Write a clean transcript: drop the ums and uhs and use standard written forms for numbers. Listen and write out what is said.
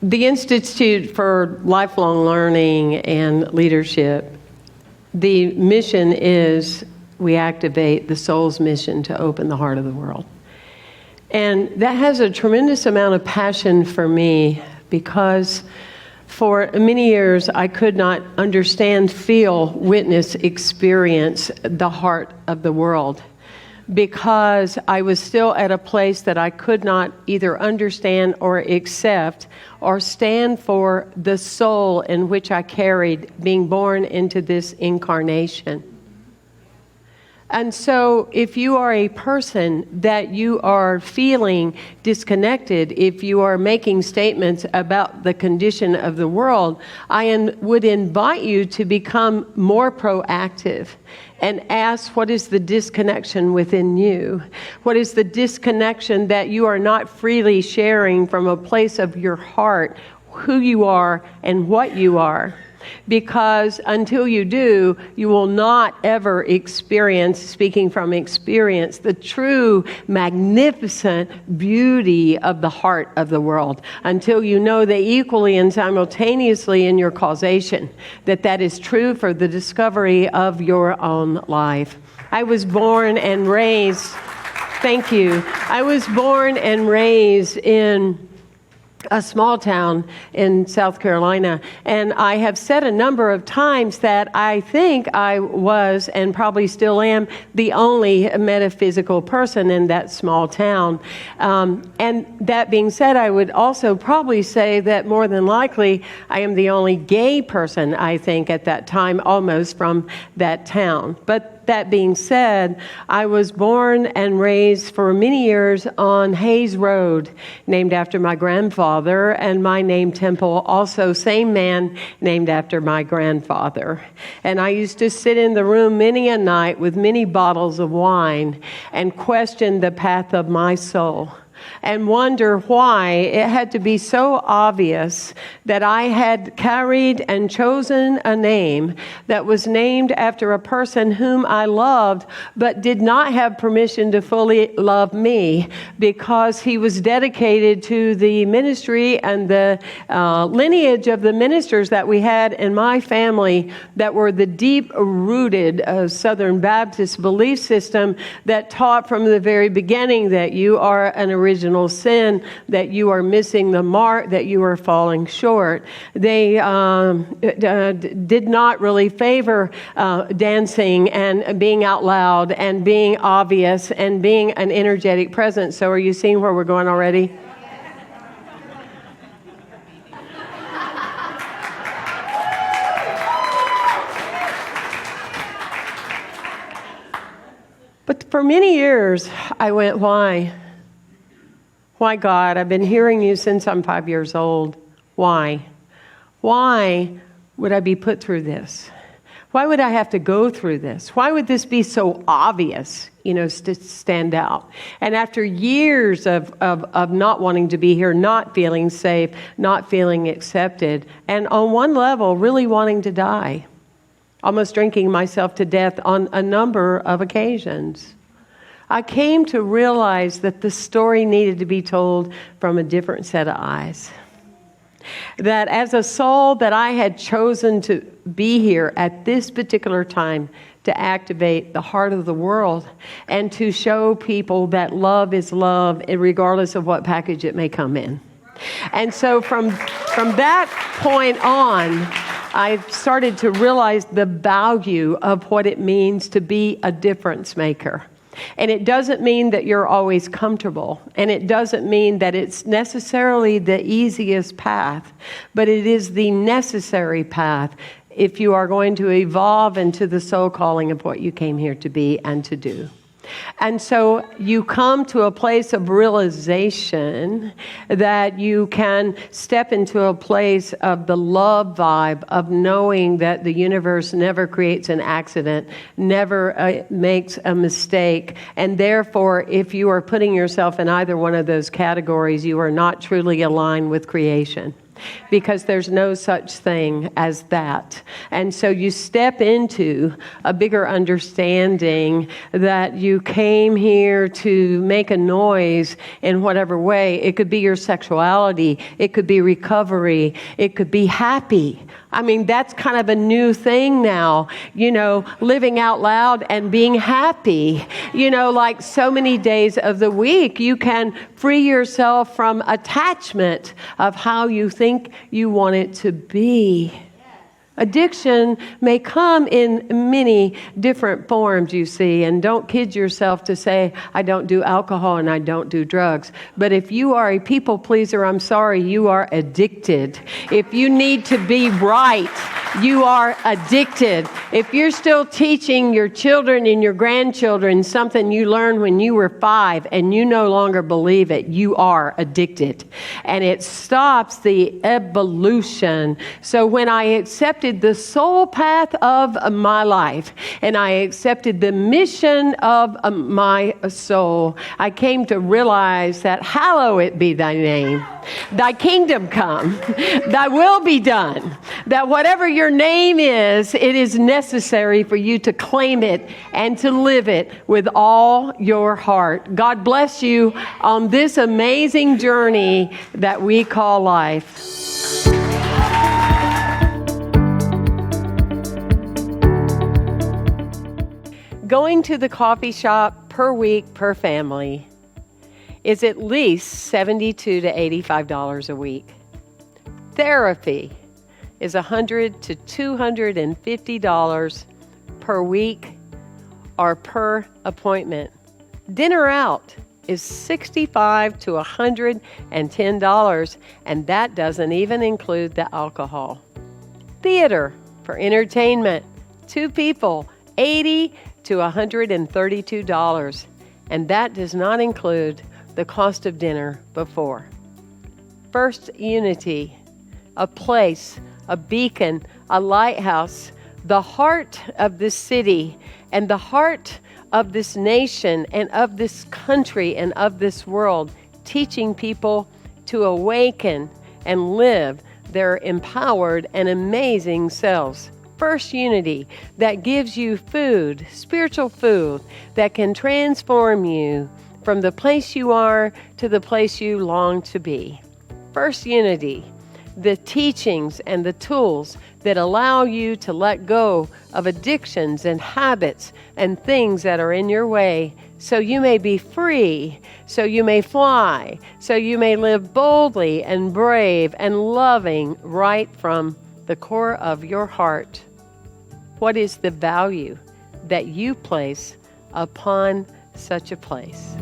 The Institute for Lifelong Learning and Leadership, the mission is we activate the soul's mission to open the heart of the world. And that has a tremendous amount of passion for me because for many years I could not understand, feel, witness, experience the heart of the world because I was still at a place that I could not either understand or accept or stand for the soul in which I carried being born into this incarnation. And so if you are a person that you are feeling disconnected, if you are making statements about the condition of the world, I would invite you to become more proactive and ask, what is the disconnection within you? What is the disconnection that you are not freely sharing from a place of your heart, who you are and what you are? Because until you do, you will not ever experience, speaking from experience, the true magnificent beauty of the heart of the world. Until you know that equally and simultaneously in your causation, that is true for the discovery of your own life. I was born and raised, thank you. I was born and raised in a small town in South Carolina. And I have said a number of times that I think I was, and probably still am, the only metaphysical person in that small town. And that being said, I would also probably say that more than likely, I am the only gay person, I think, at that time, almost from that town. But that being said, I was born and raised for many years on Hayes Road, named after my grandfather, and my name Temple, also same man, named after my grandfather. And I used to sit in the room many a night with many bottles of wine and question the path of my soul, and wonder why it had to be so obvious that I had carried and chosen a name that was named after a person whom I loved, but did not have permission to fully love me because he was dedicated to the ministry and the lineage of the ministers that we had in my family that were the deep-rooted Southern Baptist belief system that taught from the very beginning that you are an original sin, that you are missing the mark, that you are falling short. They did not really favor dancing and being out loud and being obvious and being an energetic presence. So are you seeing where we're going already? But for many years, I went, why? Why, God? I've been hearing you since I'm 5 years old. Why? Why would I be put through this? Why would I have to go through this? Why would this be so obvious, to stand out? And after years of not wanting to be here, not feeling safe, not feeling accepted, and on one level, really wanting to die, almost drinking myself to death on a number of occasions, I came to realize that the story needed to be told from a different set of eyes. That as a soul that I had chosen to be here at this particular time to activate the heart of the world and to show people that love is love regardless of what package it may come in. And so from that point on, I started to realize the value of what it means to be a difference maker. And it doesn't mean that you're always comfortable. And it doesn't mean that it's necessarily the easiest path. But it is the necessary path if you are going to evolve into the soul calling of what you came here to be and to do. And so you come to a place of realization that you can step into a place of the love vibe of knowing that the universe never creates an accident, never makes a mistake. And therefore, if you are putting yourself in either one of those categories, you are not truly aligned with creation. because there's no such thing as that. And so you step into a bigger understanding that you came here to make a noise in whatever way. It could be your sexuality. It could be recovery. It could be happy. I mean, that's kind of a new thing now, living out loud and being happy. Like so many days of the week, you can free yourself from attachment of how you think you want it to be. Addiction may come in many different forms, you see, and don't kid yourself to say, I don't do alcohol and I don't do drugs. But if you are a people pleaser, I'm sorry, you are addicted. If you need to be right, you are addicted. If you're still teaching your children and your grandchildren something you learned when you were 5 and you no longer believe it, you are addicted. And it stops the evolution. So when I accepted the soul path of my life and I accepted the mission of my soul, I came to realize that hallowed be thy name. Thy kingdom come, thy will be done. That whatever your name is, it is necessary for you to claim it and to live it with all your heart. God bless you on this amazing journey that we call life. Going to the coffee shop per week per family is at least $72 to $85 a week. Therapy is $100 to $250 per week or per appointment. Dinner out is $65 to $110, and that doesn't even include the alcohol. Theater for entertainment, 2 people, $80 to $132, and that does not include the cost of dinner before. First Unity, a place, a beacon, a lighthouse, the heart of this city and the heart of this nation and of this country and of this world, teaching people to awaken and live their empowered and amazing selves. First Unity, that gives you food, spiritual food, that can transform you from the place you are to the place you long to be. First Unity, the teachings and the tools that allow you to let go of addictions and habits and things that are in your way, so you may be free, so you may fly, so you may live boldly and brave and loving right from the core of your heart. What is the value that you place upon such a place?